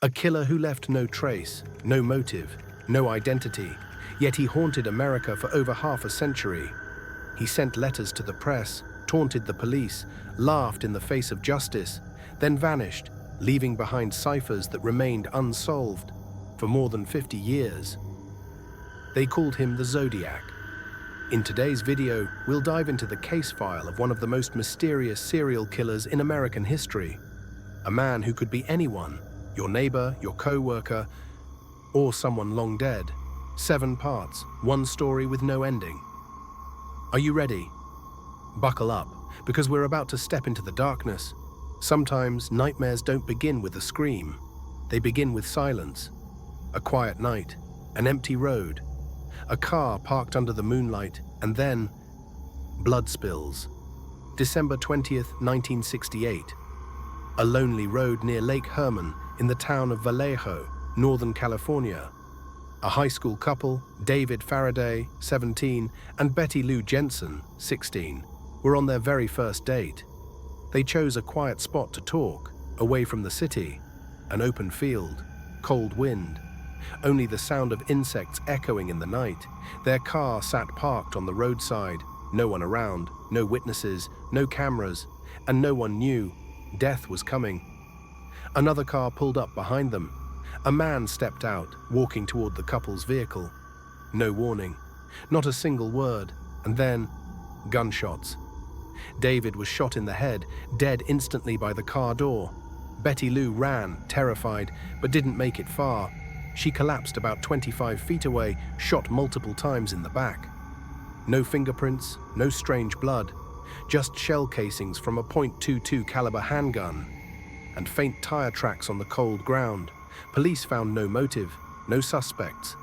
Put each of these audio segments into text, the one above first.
A killer who left no trace, no motive, no identity, yet he haunted America for over half a century. He sent letters to the press, taunted the police, laughed in the face of justice, then vanished, leaving behind ciphers that remained unsolved for more than 50 years. They called him the Zodiac. In today's video, we'll dive into the case file of one of the most mysterious serial killers in American history. A man who could be anyone, your neighbor, your co-worker, or someone long dead. 7 parts, one story with no ending. Are you ready? Buckle up, because we're about to step into the darkness. Sometimes nightmares don't begin with a scream. They begin with silence. A quiet night, an empty road, a car parked under the moonlight, and then blood spills. December 20th, 1968. A lonely road near Lake Herman in the town of Vallejo, Northern California. A high school couple, David Faraday, 17, and Betty Lou Jensen, 16, were on their very first date. They chose a quiet spot to talk, away from the city, an open field, cold wind, only the sound of insects echoing in the night. Their car sat parked on the roadside, no one around, no witnesses, no cameras, and no one knew death was coming. Another car pulled up behind them. A man stepped out, walking toward the couple's vehicle. No warning, not a single word, and then gunshots. David was shot in the head, dead instantly by the car door. Betty Lou ran, terrified, but didn't make it far. She collapsed about 25 feet away, shot multiple times in the back. No fingerprints, no strange blood, just shell casings from a .22 caliber handgun, and faint tire tracks on the cold ground. Police found no motive, no suspects.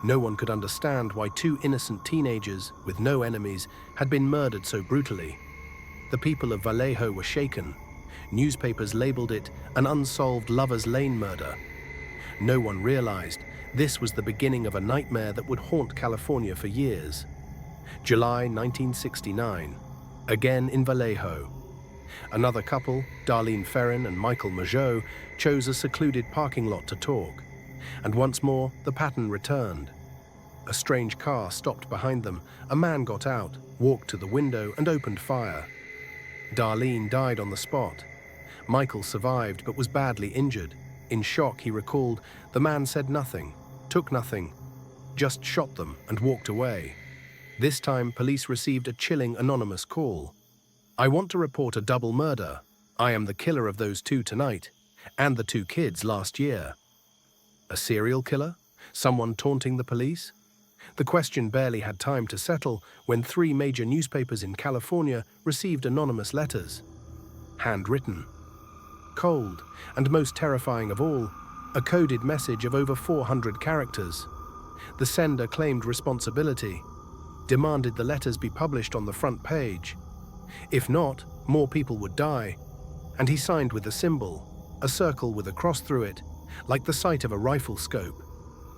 No one could understand why 2 innocent teenagers, with no enemies, had been murdered so brutally. The people of Vallejo were shaken. Newspapers labeled it an unsolved Lover's Lane murder. No one realized this was the beginning of a nightmare that would haunt California for years. July 1969, again in Vallejo. Another couple, Darlene Ferrin and Michael Mageau, chose a secluded parking lot to talk. And once more, the pattern returned. A strange car stopped behind them. A man got out, walked to the window, and opened fire. Darlene died on the spot. Michael survived but was badly injured. In shock, he recalled, the man said nothing, took nothing, just shot them and walked away. This time, police received a chilling anonymous call. "I want to report a double murder. I am the killer of those 2 tonight, and the 2 kids last year." A serial killer? Someone taunting the police? The question barely had time to settle when 3 major newspapers in California received anonymous letters. Handwritten. Cold, and most terrifying of all, a coded message of over 400 characters. The sender claimed responsibility, demanded the letters be published on the front page. If not, more people would die. And he signed with a symbol, a circle with a cross through it, like the sight of a rifle scope.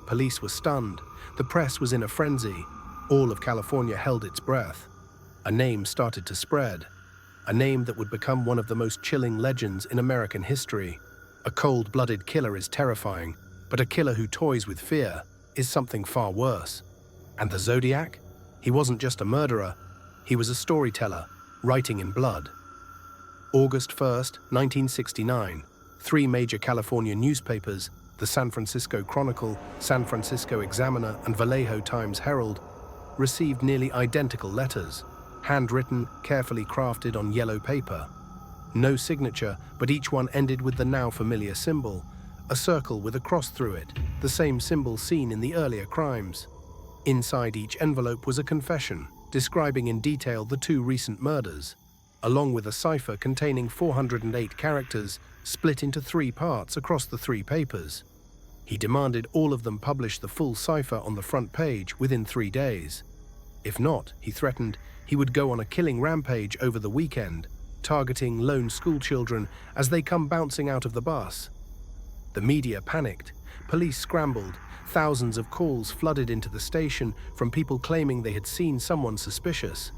Police were stunned. The press was in a frenzy. All of California held its breath. A name started to spread. A name that would become one of the most chilling legends in American history. A cold-blooded killer is terrifying, but a killer who toys with fear is something far worse. And the Zodiac? He wasn't just a murderer. He was a storyteller, writing in blood. August 1st, 1969. 3 major California newspapers, the San Francisco Chronicle, San Francisco Examiner, and Vallejo Times-Herald, received nearly identical letters, handwritten, carefully crafted on yellow paper. No signature, but each one ended with the now familiar symbol, a circle with a cross through it, the same symbol seen in the earlier crimes. Inside each envelope was a confession, describing in detail the 2 recent murders, along with a cipher containing 408 characters, split into 3 parts across the 3 papers. He demanded all of them publish the full cipher on the front page within 3 days. If not, he threatened, he would go on a killing rampage over the weekend, targeting lone schoolchildren as they come bouncing out of the bus. The media panicked. Police scrambled. Thousands of calls flooded into the station from people claiming they had seen someone suspicious.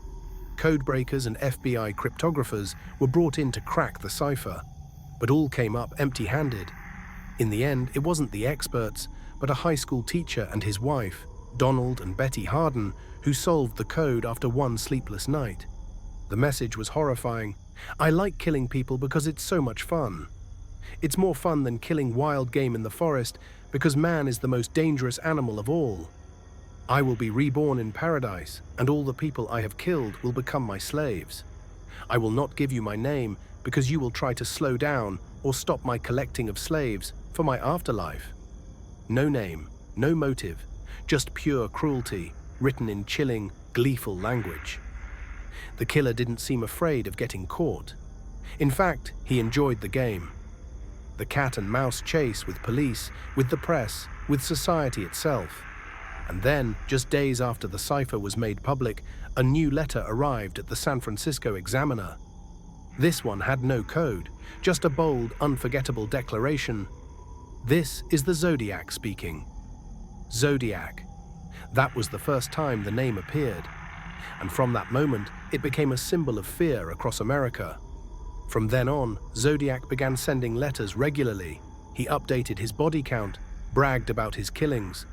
Codebreakers and FBI cryptographers were brought in to crack the cipher, but all came up empty-handed. In the end, it wasn't the experts, but a high school teacher and his wife, Donald and Betty Harden, who solved the code after one sleepless night. The message was horrifying. I like killing people because it's so much fun. It's more fun than killing wild game in the forest because man is the most dangerous animal of all. I will be reborn in paradise, and all the people I have killed will become my slaves. I will not give you my name because you will try to slow down or stop my collecting of slaves for my afterlife. No name, no motive, just pure cruelty, written in chilling, gleeful language. The killer didn't seem afraid of getting caught. In fact, he enjoyed the game. The cat and mouse chase with police, with the press, with society itself. And then, just days after the cipher was made public, a new letter arrived at the San Francisco Examiner. This one had no code, just a bold, unforgettable declaration. This is the Zodiac speaking. Zodiac. That was the first time the name appeared. And from that moment, it became a symbol of fear across America. From then on, Zodiac began sending letters regularly. He updated his body count, bragged about his killings,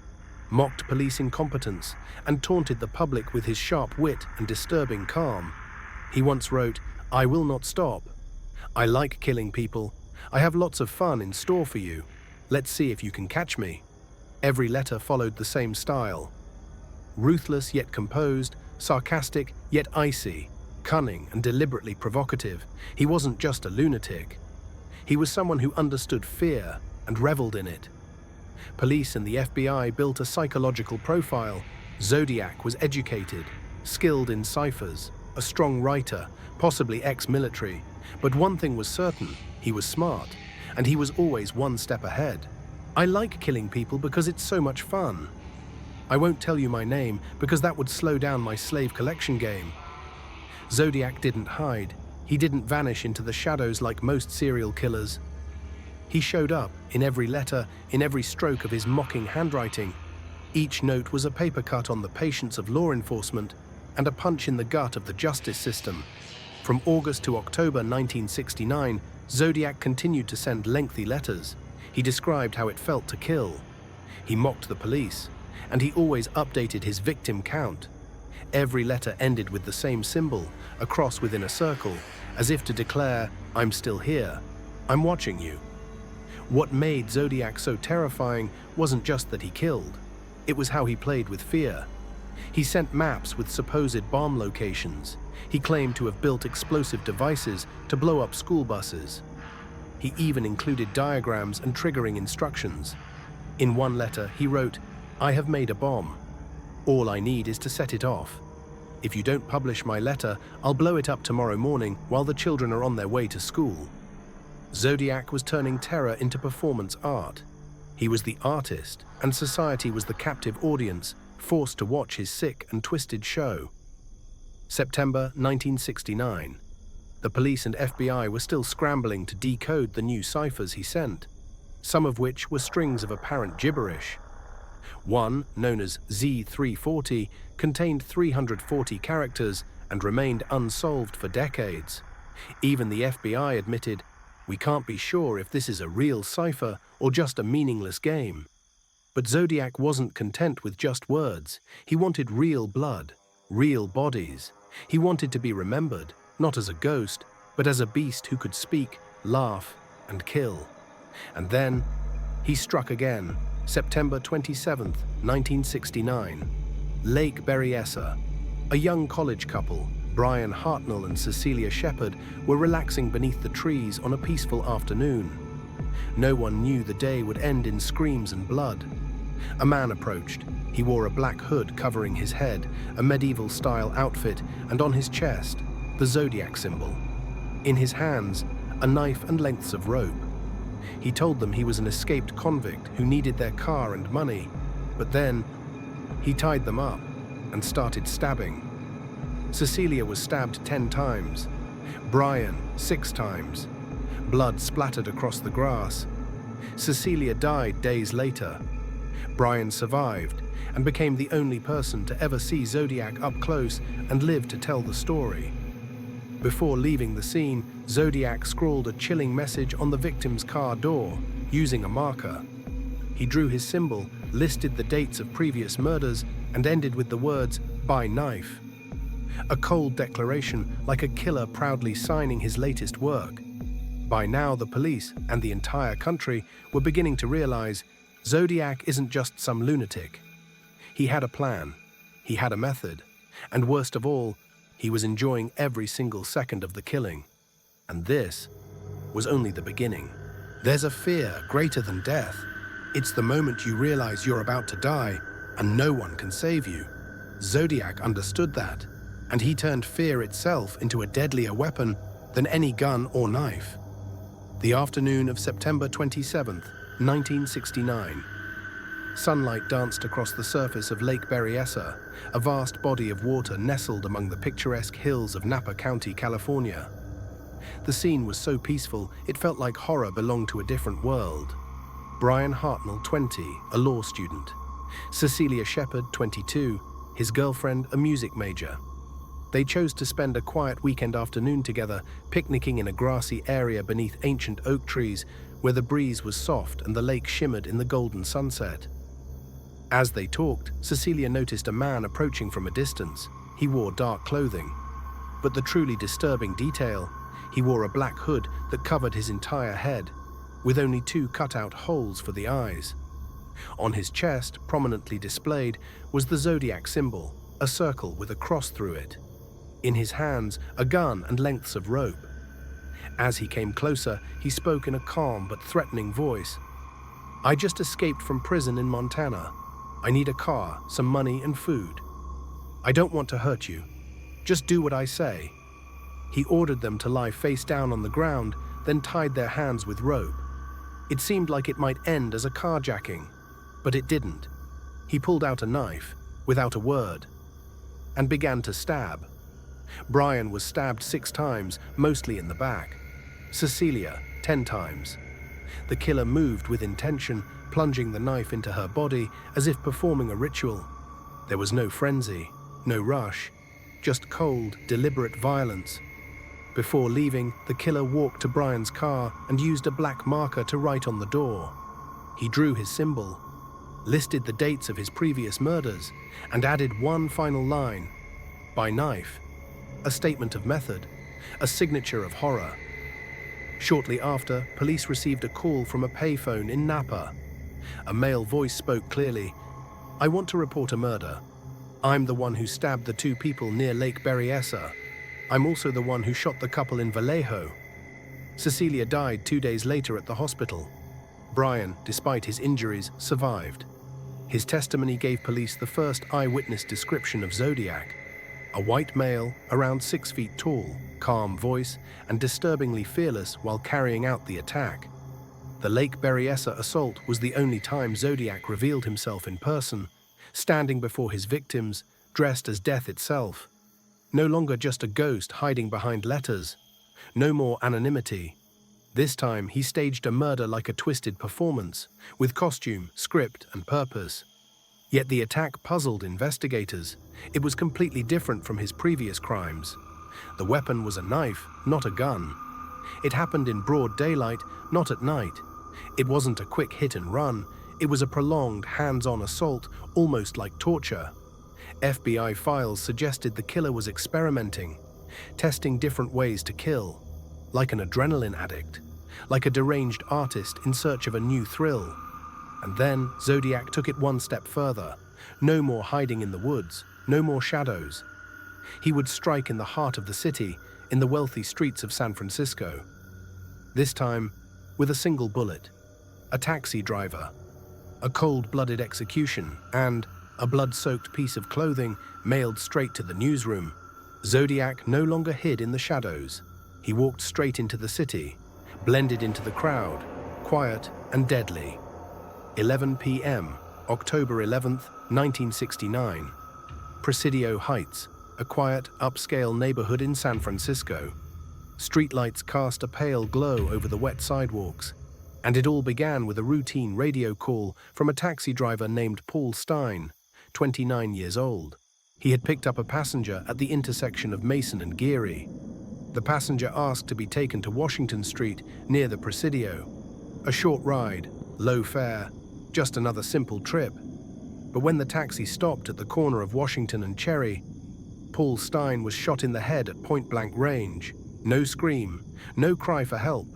mocked police incompetence, and taunted the public with his sharp wit and disturbing calm. He once wrote, "I will not stop. I like killing people. I have lots of fun in store for you. Let's see if you can catch me." Every letter followed the same style. Ruthless yet composed, sarcastic yet icy, cunning and deliberately provocative. He wasn't just a lunatic. He was someone who understood fear and reveled in it. Police and the FBI built a psychological profile. Zodiac was educated, skilled in ciphers, a strong writer, possibly ex-military. But one thing was certain, he was smart, and he was always one step ahead. I like killing people because it's so much fun. I won't tell you my name because that would slow down my slave collection game. Zodiac didn't hide. He didn't vanish into the shadows like most serial killers. He showed up in every letter, in every stroke of his mocking handwriting. Each note was a paper cut on the patience of law enforcement and a punch in the gut of the justice system. From August to October 1969, Zodiac continued to send lengthy letters. He described how it felt to kill. He mocked the police, and he always updated his victim count. Every letter ended with the same symbol, a cross within a circle, as if to declare, "I'm still here. I'm watching you." What made Zodiac so terrifying wasn't just that he killed. It was how he played with fear. He sent maps with supposed bomb locations. He claimed to have built explosive devices to blow up school buses. He even included diagrams and triggering instructions. In one letter, he wrote, "I have made a bomb. All I need is to set it off. If you don't publish my letter, I'll blow it up tomorrow morning while the children are on their way to school." Zodiac was turning terror into performance art. He was the artist, and society was the captive audience, forced to watch his sick and twisted show. September 1969. The police and FBI were still scrambling to decode the new ciphers he sent, some of which were strings of apparent gibberish. One, known as Z340, contained 340 characters and remained unsolved for decades. Even the FBI admitted, "We can't be sure if this is a real cipher or just a meaningless game." But Zodiac wasn't content with just words. He wanted real blood, real bodies. He wanted to be remembered, not as a ghost, but as a beast who could speak, laugh, and kill. And then, he struck again, September 27, 1969. Lake Berryessa. A young college couple, Brian Hartnell and Cecilia Shepard, were relaxing beneath the trees on a peaceful afternoon. No one knew the day would end in screams and blood. A man approached. He wore a black hood covering his head, a medieval-style outfit, and on his chest, the Zodiac symbol. In his hands, a knife and lengths of rope. He told them he was an escaped convict who needed their car and money, but then he tied them up and started stabbing. Cecilia was stabbed 10 times, Brian 6 times. Blood splattered across the grass. Cecilia died days later. Brian survived and became the only person to ever see Zodiac up close and live to tell the story. Before leaving the scene, Zodiac scrawled a chilling message on the victim's car door, using a marker. He drew his symbol, listed the dates of previous murders, and ended with the words, "by knife." A cold declaration, like a killer proudly signing his latest work. By now, the police and the entire country were beginning to realize Zodiac isn't just some lunatic. He had a plan, he had a method, and worst of all, he was enjoying every single second of the killing. And this was only the beginning. There's a fear greater than death. It's the moment you realize you're about to die and no one can save you. Zodiac understood that, and he turned fear itself into a deadlier weapon than any gun or knife. The afternoon of September 27th, 1969. Sunlight danced across the surface of Lake Berryessa, a vast body of water nestled among the picturesque hills of Napa County, California. The scene was so peaceful, it felt like horror belonged to a different world. Brian Hartnell, 20, a law student. Cecilia Shepard, 22, his girlfriend, a music major. They chose to spend a quiet weekend afternoon together, picnicking in a grassy area beneath ancient oak trees where the breeze was soft and the lake shimmered in the golden sunset. As they talked, Cecilia noticed a man approaching from a distance. He wore dark clothing. But the truly disturbing detail, he wore a black hood that covered his entire head, with only 2 cut-out holes for the eyes. On his chest, prominently displayed, was the Zodiac symbol, a circle with a cross through it. In his hands, a gun and lengths of rope. As he came closer, he spoke in a calm but threatening voice. "I just escaped from prison in Montana. I need a car, some money and food. I don't want to hurt you. Just do what I say." He ordered them to lie face down on the ground, then tied their hands with rope. It seemed like it might end as a carjacking, but it didn't. He pulled out a knife, without a word, and began to stab. Brian was stabbed 6 times, mostly in the back. Cecilia, 10 times. The killer moved with intention, plunging the knife into her body as if performing a ritual. There was no frenzy, no rush, just cold, deliberate violence. Before leaving, the killer walked to Brian's car and used a black marker to write on the door. He drew his symbol, listed the dates of his previous murders, and added one final line, "by knife," a statement of method, a signature of horror. Shortly after, police received a call from a payphone in Napa. A male voice spoke clearly, "I want to report a murder. I'm the one who stabbed the 2 people near Lake Berryessa. I'm also the one who shot the couple in Vallejo." Cecilia died 2 days later at the hospital. Brian, despite his injuries, survived. His testimony gave police the first eyewitness description of Zodiac. A white male, around 6 feet tall, calm voice, and disturbingly fearless while carrying out the attack. The Lake Berryessa assault was the only time Zodiac revealed himself in person, standing before his victims, dressed as death itself. No longer just a ghost hiding behind letters. No more anonymity. This time, he staged a murder like a twisted performance, with costume, script, and purpose. Yet the attack puzzled investigators. It was completely different from his previous crimes. The weapon was a knife, not a gun. It happened in broad daylight, not at night. It wasn't a quick hit and run. It was a prolonged, hands-on assault, almost like torture. FBI files suggested the killer was experimenting, testing different ways to kill, like an adrenaline addict, like a deranged artist in search of a new thrill. And then Zodiac took it one step further. No more hiding in the woods, no more shadows. He would strike in the heart of the city, in the wealthy streets of San Francisco. This time, with a single bullet, a taxi driver, a cold-blooded execution, and a blood-soaked piece of clothing mailed straight to the newsroom. Zodiac no longer hid in the shadows. He walked straight into the city, blended into the crowd, quiet and deadly. 11 p.m., October 11th, 1969. Presidio Heights, a quiet, upscale neighborhood in San Francisco. Streetlights cast a pale glow over the wet sidewalks, and it all began with a routine radio call from a taxi driver named Paul Stein, 29 years old. He had picked up a passenger at the intersection of Mason and Geary. The passenger asked to be taken to Washington Street near the Presidio. A short ride, low fare, just another simple trip. But when the taxi stopped at the corner of Washington and Cherry, Paul Stine was shot in the head at point-blank range. No scream, no cry for help.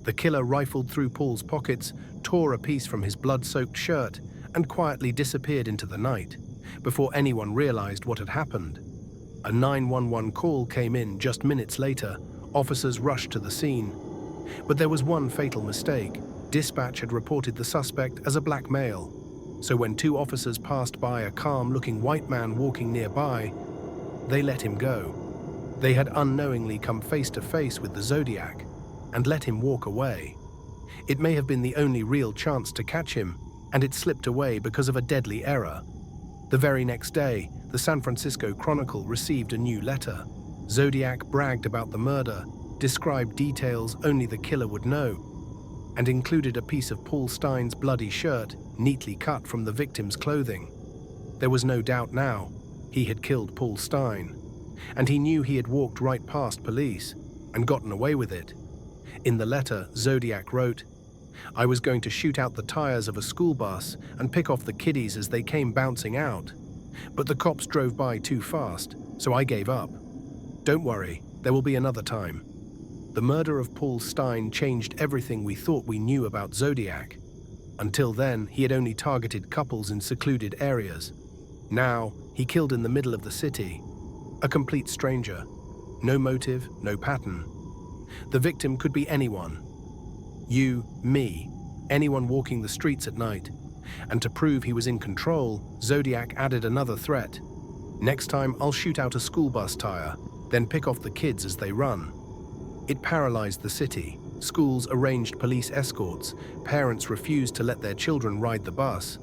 The killer rifled through Paul's pockets, tore a piece from his blood-soaked shirt, and quietly disappeared into the night, before anyone realized what had happened. A 911 call came in just minutes later. Officers rushed to the scene. But there was one fatal mistake. Dispatch had reported the suspect as a black male. So when two officers passed by a calm-looking white man walking nearby, they let him go. They had unknowingly come face to face with the Zodiac and let him walk away. It may have been the only real chance to catch him, and it slipped away because of a deadly error. The very next day, the San Francisco Chronicle received a new letter. Zodiac bragged about the murder, described details only the killer would know, and included a piece of Paul Stine's bloody shirt, neatly cut from the victim's clothing. There was no doubt now. He had killed Paul Stine, and he knew he had walked right past police and gotten away with it. In the letter, Zodiac wrote, "I was going to shoot out the tires of a school bus and pick off the kiddies as they came bouncing out, but the cops drove by too fast, so I gave up. Don't worry, there will be another time." The murder of Paul Stine changed everything we thought we knew about Zodiac. Until then, he had only targeted couples in secluded areas. Now, he killed in the middle of the city. A complete stranger. No motive, no pattern. The victim could be anyone. You, me, anyone walking the streets at night. And to prove he was in control, Zodiac added another threat. "Next time, I'll shoot out a school bus tire, then pick off the kids as they run." It paralyzed the city. Schools arranged police escorts. Parents refused to let their children ride the bus.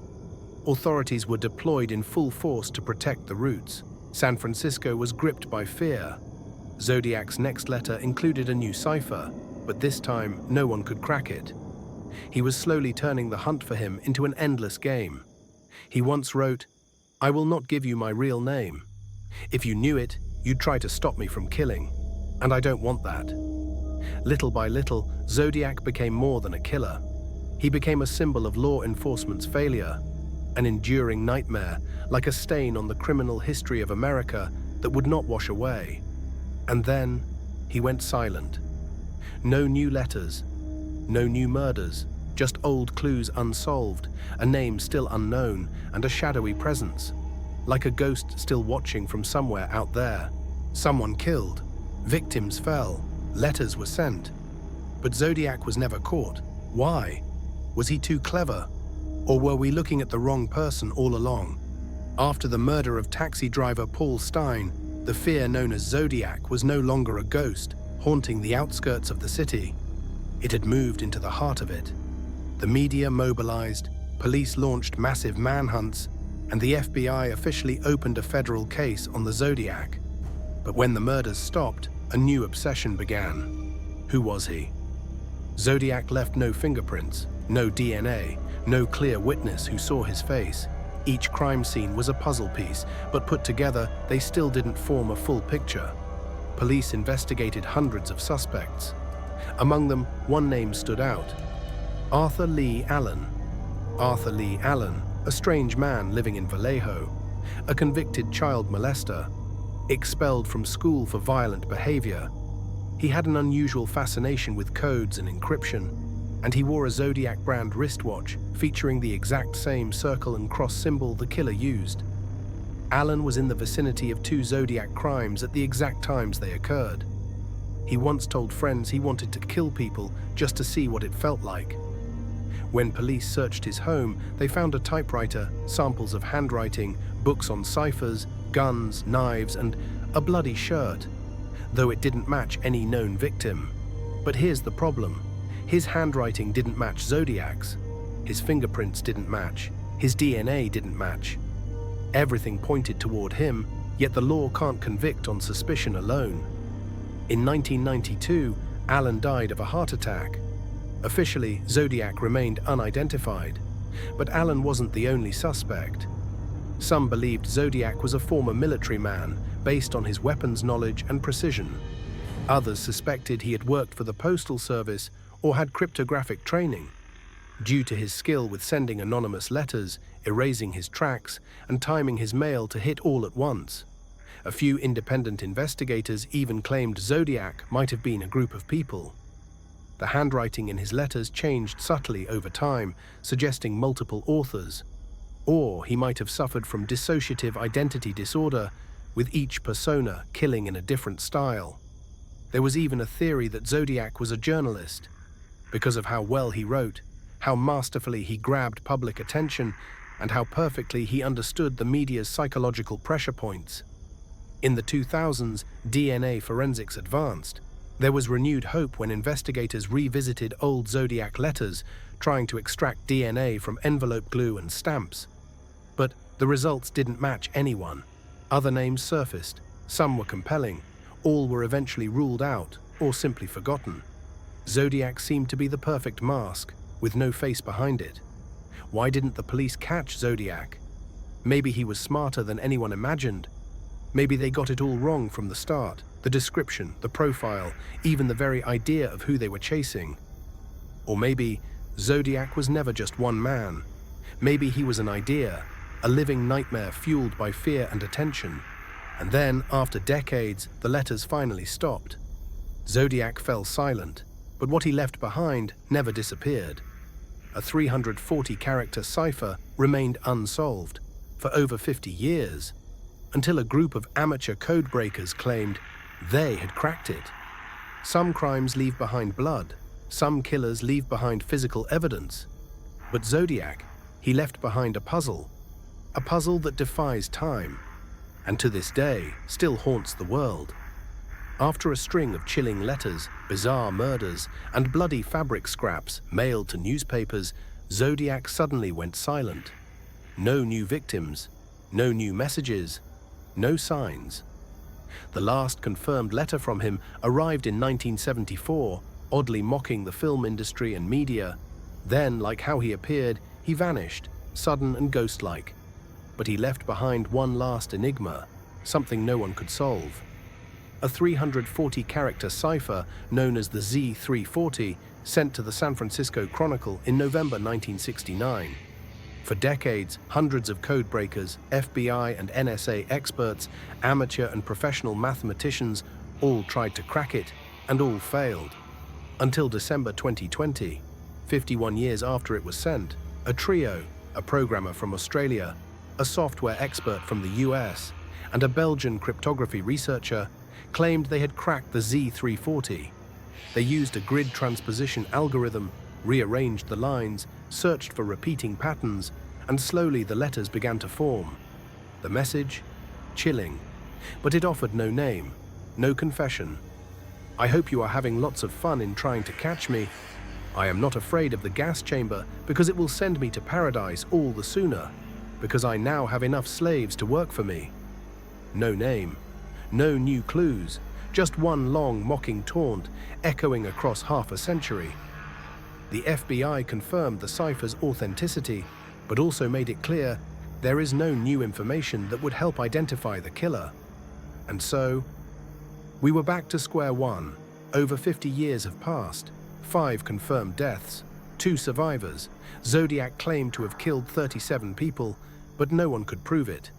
Authorities were deployed in full force to protect the routes. San Francisco was gripped by fear. Zodiac's next letter included a new cipher, but this time no one could crack it. He was slowly turning the hunt for him into an endless game. He once wrote, "I will not give you my real name. If you knew it, you'd try to stop me from killing, and I don't want that." Little by little, Zodiac became more than a killer. He became a symbol of law enforcement's failure, an enduring nightmare, like a stain on the criminal history of America that would not wash away. And then, he went silent. No new letters, no new murders, just old clues unsolved, a name still unknown, and a shadowy presence, like a ghost still watching from somewhere out there. Someone killed, victims fell, letters were sent. But Zodiac was never caught. Why? Was he too clever? Or were we looking at the wrong person all along? After the murder of taxi driver Paul Stine, the fear known as Zodiac was no longer a ghost haunting the outskirts of the city. It had moved into the heart of it. The media mobilized, police launched massive manhunts, and the FBI officially opened a federal case on the Zodiac. But when the murders stopped, a new obsession began. Who was he? Zodiac left no fingerprints, no DNA, no clear witness who saw his face. Each crime scene was a puzzle piece, but put together, they still didn't form a full picture. Police investigated hundreds of suspects. Among them, one name stood out: Arthur Lee Allen. Arthur Lee Allen, a strange man living in Vallejo, a convicted child molester, expelled from school for violent behavior. He had an unusual fascination with codes and encryption, and he wore a Zodiac brand wristwatch featuring the exact same circle and cross symbol the killer used. Allen was in the vicinity of two Zodiac crimes at the exact times they occurred. He once told friends he wanted to kill people just to see what it felt like. When police searched his home, they found a typewriter, samples of handwriting, books on ciphers, guns, knives, and a bloody shirt, though it didn't match any known victim. But here's the problem. His handwriting didn't match Zodiac's. His fingerprints didn't match. His DNA didn't match. Everything pointed toward him, yet the law can't convict on suspicion alone. In 1992, Allen died of a heart attack. Officially, Zodiac remained unidentified, but Allen wasn't the only suspect. Some believed Zodiac was a former military man based on his weapons knowledge and precision. Others suspected he had worked for the Postal Service or had cryptographic training. due to his skill with sending anonymous letters, erasing his tracks, and timing his mail to hit all at once. A few independent investigators even claimed Zodiac might have been a group of people. The handwriting in his letters changed subtly over time, suggesting multiple authors. Or he might have suffered from dissociative identity disorder, with each persona killing in a different style. There was even a theory that Zodiac was a journalist, because of how well he wrote, how masterfully he grabbed public attention, and how perfectly he understood the media's psychological pressure points. In the 2000s, DNA forensics advanced. There was renewed hope when investigators revisited old Zodiac letters, trying to extract DNA from envelope glue and stamps. But the results didn't match anyone. Other names surfaced. Some were compelling. All were eventually ruled out or simply forgotten. Zodiac seemed to be the perfect mask, with no face behind it. Why didn't the police catch Zodiac? Maybe he was smarter than anyone imagined. Maybe they got it all wrong from the start. The description, the profile, even the very idea of who they were chasing. Or maybe Zodiac was never just one man. Maybe he was an idea, a living nightmare fueled by fear and attention. And then, after decades, the letters finally stopped. Zodiac fell silent, but what he left behind never disappeared. A 340-character cipher remained unsolved for over 50 years, until a group of amateur codebreakers claimed they had cracked it. Some crimes leave behind blood, some killers leave behind physical evidence. But Zodiac, he left behind a puzzle that defies time, and to this day still haunts the world. After a string of chilling letters, bizarre murders, and bloody fabric scraps mailed to newspapers, Zodiac suddenly went silent. No new victims, no new messages, no signs. The last confirmed letter from him arrived in 1974, oddly mocking the film industry and media. Then, like how he appeared, he vanished, sudden and ghost-like. But he left behind one last enigma, something no one could solve. A 340-character cipher known as the Z340, sent to the San Francisco Chronicle in November 1969. For decades, hundreds of codebreakers, FBI and NSA experts, amateur and professional mathematicians all tried to crack it, and all failed. Until December 2020, 51 years after it was sent, a trio, a programmer from Australia, a software expert from the US, and a Belgian cryptography researcher, claimed they had cracked the Z340. They used a grid transposition algorithm, rearranged the lines, searched for repeating patterns, and slowly the letters began to form. The message? Chilling. But it offered no name, no confession. I hope you are having lots of fun in trying to catch me. I am not afraid of the gas chamber because it will send me to paradise all the sooner, because I now have enough slaves to work for me. No name, no new clues, just one long mocking taunt echoing across half a century. The FBI confirmed the cipher's authenticity, but also made it clear there is no new information that would help identify the killer. And so, we were back to square one. Over 50 years have passed, 5 confirmed deaths, 2 survivors. Zodiac claimed to have killed 37 people, but no one could prove it.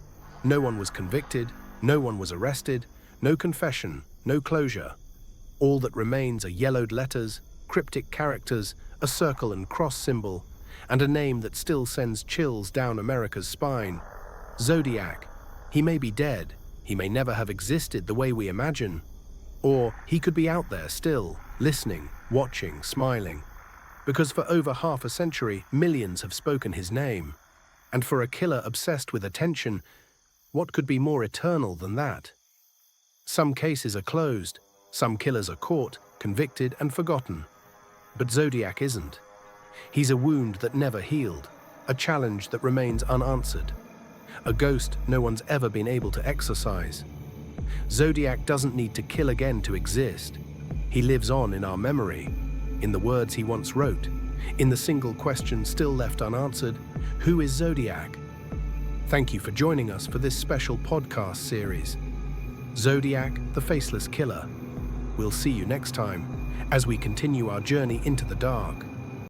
No one was convicted, no one was arrested, no confession, no closure. All that remains are yellowed letters, cryptic characters, a circle and cross symbol, and a name that still sends chills down America's spine. Zodiac. He may be dead, he may never have existed the way we imagine. Or he could be out there still, listening, watching, smiling. Because for over half a century, millions have spoken his name. And for a killer obsessed with attention, what could be more eternal than that? Some cases are closed, some killers are caught, convicted, and forgotten. But Zodiac isn't. He's a wound that never healed, a challenge that remains unanswered, a ghost no one's ever been able to exorcise. Zodiac doesn't need to kill again to exist. He lives on in our memory, in the words he once wrote, in the single question still left unanswered, who is Zodiac? Thank you for joining us for this special podcast series, Zodiac, the Faceless Killer. We'll see you next time as we continue our journey into the dark.